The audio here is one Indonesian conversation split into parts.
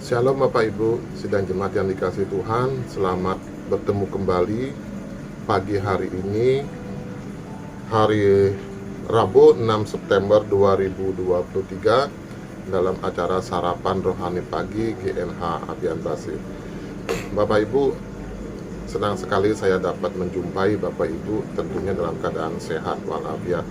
Shalom Bapak Ibu, sidang jemaat yang dikasihi Tuhan. Selamat bertemu kembali pagi hari ini, hari Rabu 6 September 2023, dalam acara Sarapan Rohani Pagi GNH Abian Basih. Bapak Ibu, senang sekali saya dapat menjumpai Bapak Ibu tentunya dalam keadaan sehat walafiat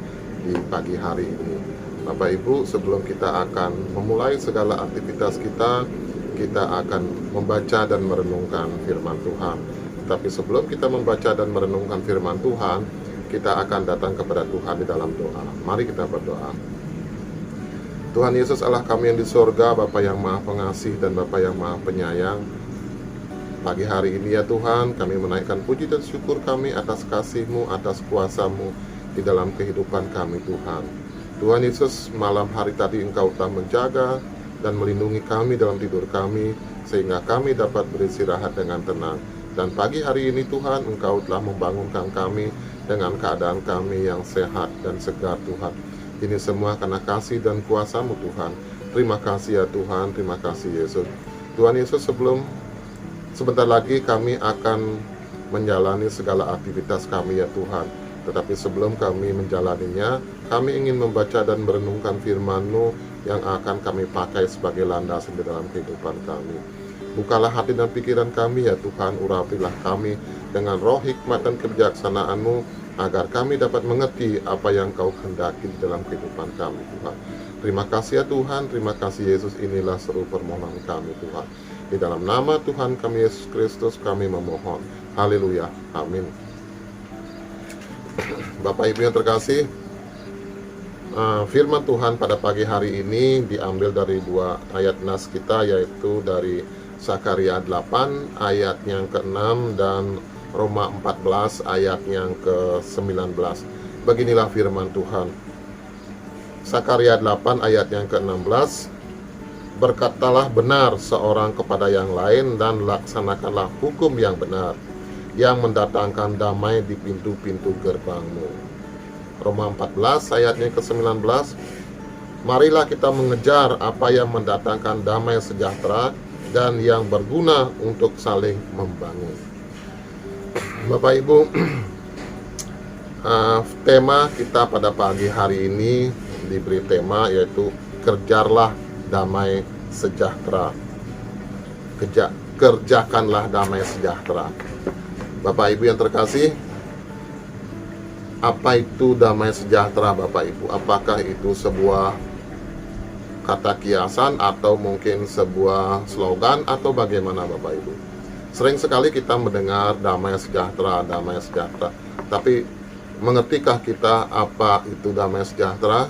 di pagi hari ini. Bapak Ibu, sebelum kita akan memulai segala aktivitas kita akan membaca dan merenungkan firman Tuhan. Tapi sebelum kita membaca dan merenungkan firman Tuhan, kita akan datang kepada Tuhan di dalam doa. Mari kita berdoa. Tuhan Yesus Allah kami yang di sorga, Bapa yang maha pengasih dan Bapa yang maha penyayang, pagi hari ini ya Tuhan, kami menaikkan puji dan syukur kami atas kasih-Mu, atas kuasa-Mu di dalam kehidupan kami Tuhan. Tuhan Yesus, malam hari tadi Engkau telah menjaga dan melindungi kami dalam tidur kami, sehingga kami dapat beristirahat dengan tenang. Dan pagi hari ini Tuhan, Engkau telah membangunkan kami dengan keadaan kami yang sehat dan segar Tuhan. Ini semua karena kasih dan kuasa-Mu Tuhan. Terima kasih ya Tuhan, terima kasih Yesus. Tuhan Yesus, sebentar lagi kami akan menjalani segala aktivitas kami ya Tuhan. Tetapi sebelum kami menjalaninya, kami ingin membaca dan merenungkan firman-Mu yang akan kami pakai sebagai landasan di dalam kehidupan kami. Bukalah hati dan pikiran kami ya Tuhan, urapilah kami dengan roh hikmat dan kebijaksanaan-Mu, agar kami dapat mengerti apa yang Kau kehendaki di dalam kehidupan kami Tuhan. Terima kasih ya Tuhan, terima kasih Yesus, inilah seru permohonan kami Tuhan. Di dalam nama Tuhan kami Yesus Kristus kami memohon. Haleluya, amin. Bapak Ibu yang terkasih, firman Tuhan pada pagi hari ini diambil dari dua ayat nas kita, yaitu dari Sakaria 8 ayat yang ke-6 dan Roma 14 ayat yang ke-19. Beginilah firman Tuhan. Sakaria 8 ayat yang ke-16, berkatalah benar seorang kepada yang lain dan laksanakanlah hukum yang benar, yang mendatangkan damai di pintu-pintu gerbangmu. Roma 14 ayatnya ke-19, marilah kita mengejar apa yang mendatangkan damai sejahtera dan yang berguna untuk saling membangun. Bapak Ibu, tema kita pada pagi hari ini diberi tema yaitu kerjakanlah damai sejahtera. Kerjakanlah damai sejahtera. Bapak Ibu yang terkasih, apa itu damai sejahtera Bapak Ibu? Apakah itu sebuah kata kiasan atau mungkin sebuah slogan atau bagaimana Bapak Ibu? Sering sekali kita mendengar damai sejahtera, tapi mengertikah kita apa itu damai sejahtera?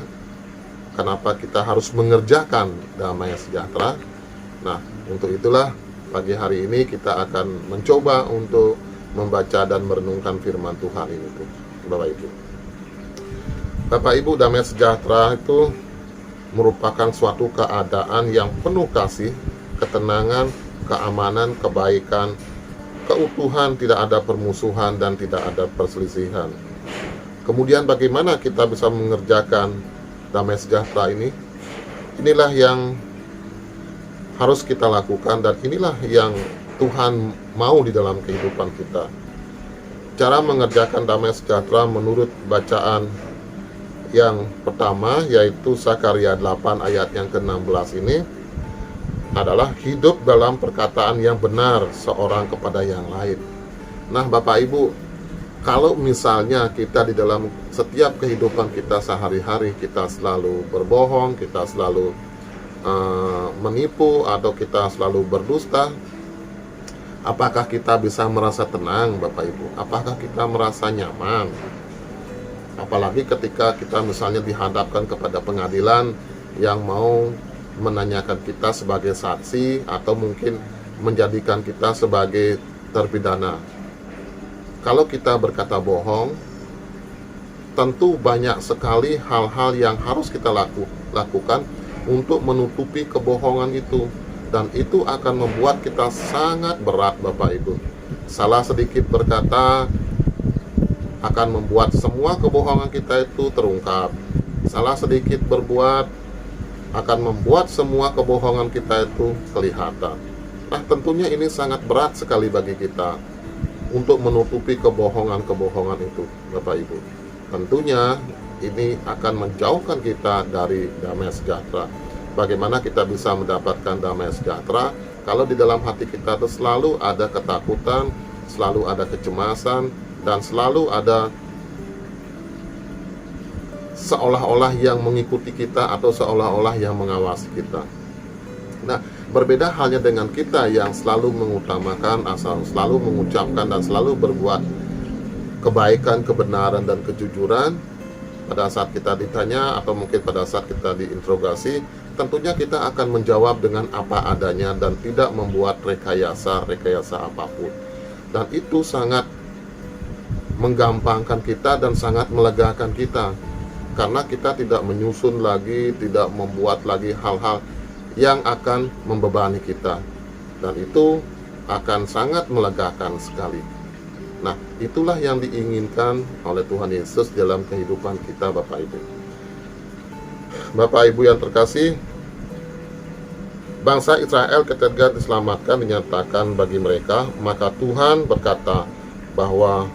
Kenapa kita harus mengerjakan damai sejahtera? Nah, untuk itulah pagi hari ini kita akan mencoba untuk membaca dan merenungkan firman Tuhan ini tuh, Bapak Ibu. Bapak Ibu, damai sejahtera itu merupakan suatu keadaan yang penuh kasih, ketenangan, keamanan, kebaikan, keutuhan, tidak ada permusuhan dan tidak ada perselisihan. Kemudian bagaimana kita bisa mengerjakan damai sejahtera ini? Inilah yang harus kita lakukan dan inilah yang Tuhan mau di dalam kehidupan kita. Cara mengerjakan damai sejahtera menurut bacaan yang pertama, yaitu Sakaria 8 ayat yang ke-16 ini, adalah hidup dalam perkataan yang benar seorang kepada yang lain. Nah Bapak Ibu, kalau misalnya kita di dalam setiap kehidupan kita sehari-hari, kita selalu berbohong, kita selalu menipu, atau kita selalu berdusta, apakah kita bisa merasa tenang Bapak Ibu? Apakah kita merasa nyaman? Apalagi ketika kita misalnya dihadapkan kepada pengadilan yang mau menanyakan kita sebagai saksi atau mungkin menjadikan kita sebagai terpidana. Kalau kita berkata bohong, tentu banyak sekali hal-hal yang harus kita lakukan untuk menutupi kebohongan itu. Dan itu akan membuat kita sangat berat Bapak Ibu. Salah sedikit berkata akan membuat semua kebohongan kita itu terungkap. salah sedikit berbuat akan membuat semua kebohongan kita itu kelihatan. Nah, tentunya ini sangat berat sekali bagi kita untuk menutupi kebohongan-kebohongan itu, Bapak Ibu. Tentunya ini akan menjauhkan kita dari damai sejahtera. Bagaimana kita bisa mendapatkan damai sejahtera kalau di dalam hati kita itu selalu ada ketakutan, selalu ada kecemasan, dan selalu ada seolah-olah yang mengikuti kita atau seolah-olah yang mengawasi kita. Nah, berbeda halnya dengan kita yang selalu mengutamakan, selalu mengucapkan dan selalu berbuat kebaikan, kebenaran, dan kejujuran. Pada saat kita ditanya atau mungkin pada saat kita diinterogasi, tentunya kita akan menjawab dengan apa adanya dan tidak membuat rekayasa apapun. Dan itu sangat menggampangkan kita dan sangat melegakan kita, karena kita tidak menyusun lagi, tidak membuat lagi hal-hal yang akan membebani kita, dan itu akan sangat melegakan sekali. Nah, itulah yang diinginkan oleh Tuhan Yesus dalam kehidupan kita, Bapak Ibu. Bapak Ibu yang terkasih, bangsa Israel ketika diselamatkan dinyatakan bagi mereka, maka Tuhan berkata bahwa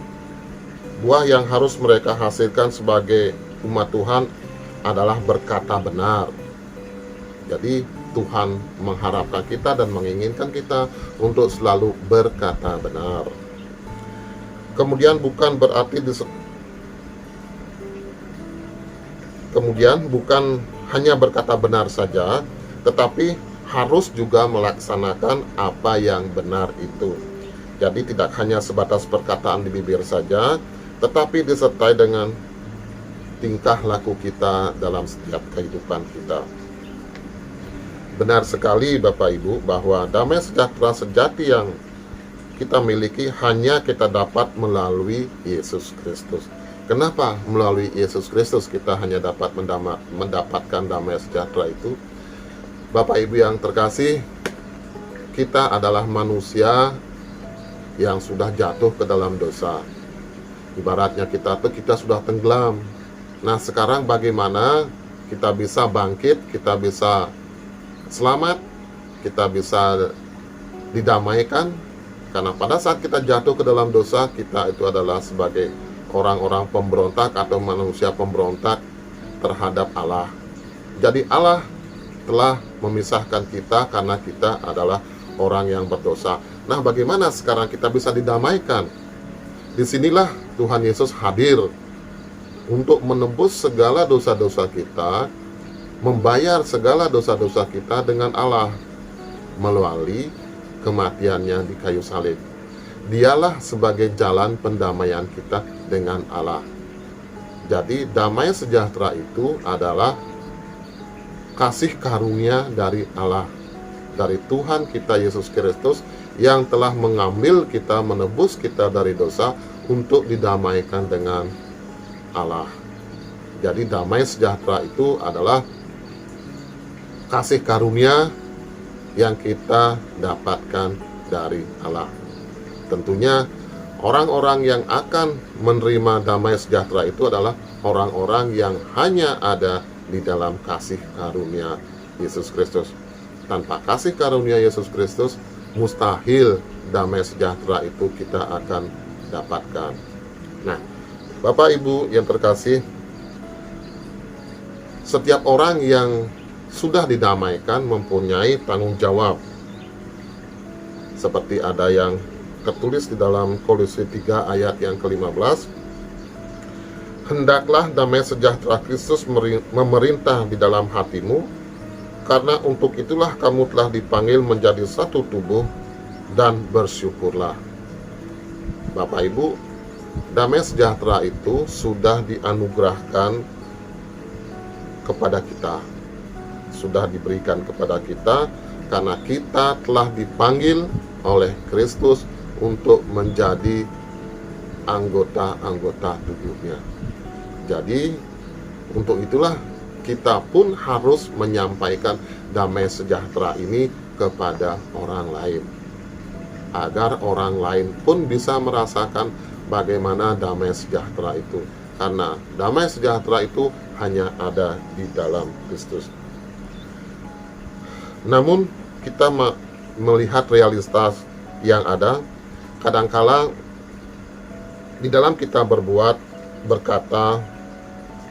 buah yang harus mereka hasilkan sebagai umat Tuhan adalah berkata benar. Jadi Tuhan mengharapkan kita dan menginginkan kita untuk selalu berkata benar. Kemudian bukan hanya berkata benar saja, tetapi harus juga melaksanakan apa yang benar itu. Jadi tidak hanya sebatas perkataan di bibir saja, tetapi disertai dengan tingkah laku kita dalam setiap kehidupan kita. Benar sekali Bapak Ibu bahwa damai sejahtera sejati yang kita miliki hanya kita dapat melalui Yesus Kristus. Kenapa melalui Yesus Kristus kita hanya dapat mendapatkan damai sejahtera itu? Bapak Ibu yang terkasih, kita adalah manusia yang sudah jatuh ke dalam dosa. Ibaratnya kita sudah tenggelam. Nah, sekarang bagaimana kita bisa bangkit, kita bisa selamat, kita bisa didamaikan? Karena pada saat kita jatuh ke dalam dosa, kita itu adalah sebagai orang-orang pemberontak atau manusia pemberontak terhadap Allah. Jadi Allah telah memisahkan kita karena kita adalah orang yang berdosa. Nah, bagaimana sekarang kita bisa didamaikan? Disinilah Tuhan Yesus hadir untuk menebus segala dosa-dosa kita, membayar segala dosa-dosa kita dengan Allah melalui kematiannya di kayu salib. Dialah sebagai jalan pendamaian kita dengan Allah. Jadi damai sejahtera itu adalah kasih karunia dari Allah, dari Tuhan kita Yesus Kristus yang telah mengambil kita, menebus kita dari dosa untuk didamaikan dengan Allah. Jadi damai sejahtera itu adalah kasih karunia yang kita dapatkan dari Allah. Tentunya orang-orang yang akan menerima damai sejahtera itu adalah orang-orang yang hanya ada di dalam kasih karunia Yesus Kristus. Tanpa kasih karunia Yesus Kristus, mustahil damai sejahtera itu kita akan dapatkan. Nah, Bapak Ibu yang terkasih, setiap orang yang sudah didamaikan mempunyai tanggung jawab. Seperti ada yang tertulis di dalam Kolose 3 ayat yang ke-15. Hendaklah damai sejahtera Kristus memerintah di dalam hatimu, karena untuk itulah kamu telah dipanggil menjadi satu tubuh, dan bersyukurlah. Bapak Ibu, damai sejahtera itu sudah dianugerahkan kepada kita, sudah diberikan kepada kita karena kita telah dipanggil oleh Kristus untuk menjadi anggota-anggota tubuhnya. Jadi untuk itulah kita pun harus menyampaikan damai sejahtera ini kepada orang lain, agar orang lain pun bisa merasakan bagaimana damai sejahtera itu. Karena damai sejahtera itu hanya ada di dalam Kristus. Namun kita melihat realitas yang ada, kadangkala di dalam kita berbuat, berkata,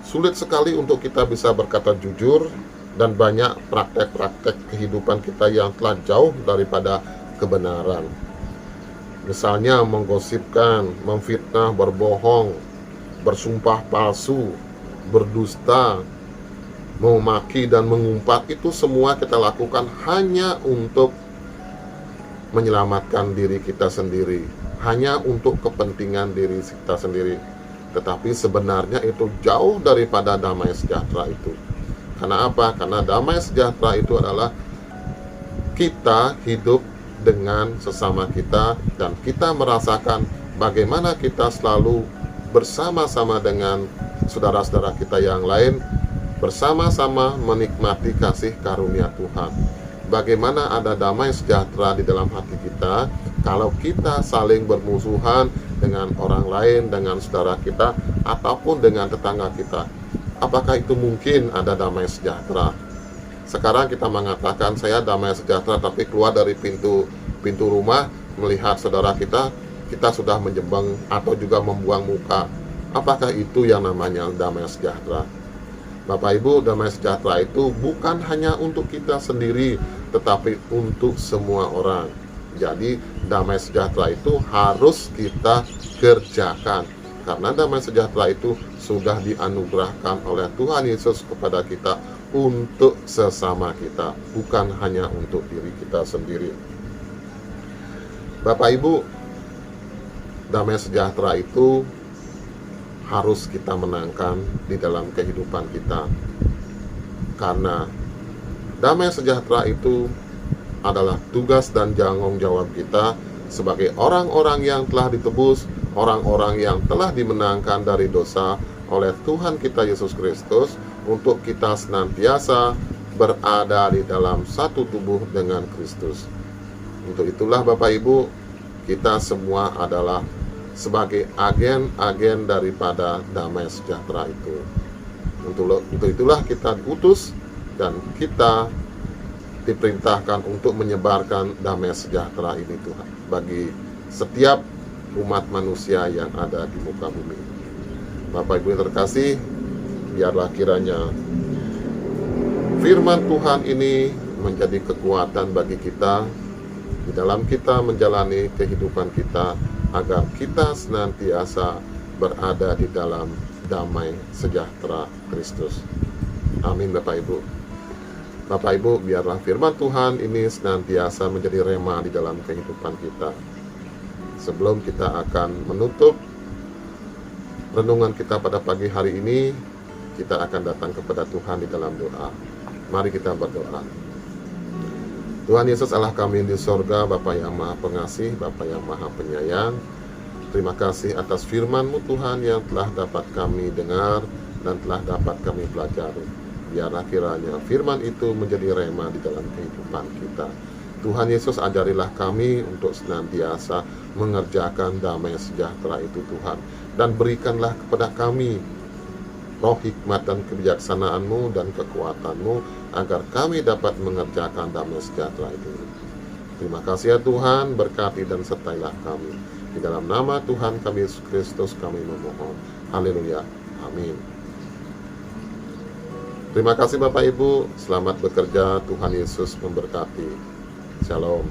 sulit sekali untuk kita bisa berkata jujur, dan banyak praktek-praktek kehidupan kita yang telah jauh daripada kebenaran. Misalnya menggosipkan, memfitnah, berbohong, bersumpah palsu, berdusta, memaki dan mengumpat, itu semua kita lakukan hanya untuk menyelamatkan diri kita sendiri, hanya untuk kepentingan diri kita sendiri. Tetapi sebenarnya itu jauh daripada damai sejahtera itu. Karena apa? Karena damai sejahtera itu adalah kita hidup dengan sesama kita, dan kita merasakan bagaimana kita selalu bersama-sama dengan saudara-saudara kita yang lain, bersama-sama menikmati kasih karunia Tuhan. Bagaimana ada damai sejahtera di dalam hati kita kalau kita saling bermusuhan dengan orang lain, dengan saudara kita, ataupun dengan tetangga kita. Apakah itu mungkin ada damai sejahtera? Sekarang kita mengatakan saya damai sejahtera, tapi keluar dari pintu rumah melihat saudara kita sudah menjebeng atau juga membuang muka. Apakah itu yang namanya damai sejahtera? Bapak Ibu, damai sejahtera itu bukan hanya untuk kita sendiri, tetapi untuk semua orang. Jadi damai sejahtera itu harus kita kerjakan, karena damai sejahtera itu sudah dianugerahkan oleh Tuhan Yesus kepada kita untuk sesama kita, bukan hanya untuk diri kita sendiri. Bapak Ibu, damai sejahtera itu harus kita menangkan di dalam kehidupan kita, karena damai sejahtera itu adalah tugas dan tanggung jawab kita sebagai orang-orang yang telah ditebus, orang-orang yang telah dimenangkan dari dosa oleh Tuhan kita Yesus Kristus, untuk kita senantiasa berada di dalam satu tubuh dengan Kristus. Untuk itulah Bapak Ibu, kita semua adalah sebagai agen-agen daripada damai sejahtera itu. Untuk itulah kita diutus dan kita diperintahkan untuk menyebarkan damai sejahtera ini Tuhan bagi setiap umat manusia yang ada di muka bumi. Bapak Ibu yang terkasih, biarlah kiranya firman Tuhan ini menjadi kekuatan bagi kita di dalam kita menjalani kehidupan kita, agar kita senantiasa berada di dalam damai sejahtera Kristus. Amin Bapak Ibu. Bapak Ibu, biarlah firman Tuhan ini senantiasa menjadi rema di dalam kehidupan kita. Sebelum kita akan menutup renungan kita pada pagi hari ini, kita akan datang kepada Tuhan di dalam doa. Mari kita berdoa. Tuhan Yesus Allah kami di sorga, Bapa yang Maha Pengasih, Bapa yang Maha Penyayang, terima kasih atas firman-Mu Tuhan yang telah dapat kami dengar dan telah dapat kami pelajari. Biarlah kiranya firman itu menjadi rema di dalam kehidupan kita. Tuhan Yesus, ajarilah kami untuk senantiasa mengerjakan damai sejahtera itu Tuhan, dan berikanlah kepada kami roh hikmat dan kebijaksanaan-Mu dan kekuatan-Mu, agar kami dapat mengerjakan damai sejahtera itu. Terima kasih ya Tuhan, berkati dan sertailah kami. Di dalam nama Tuhan kami Yesus Kristus kami memohon. Haleluya. Amin. Terima kasih Bapak Ibu, selamat bekerja, Tuhan Yesus memberkati. Shalom.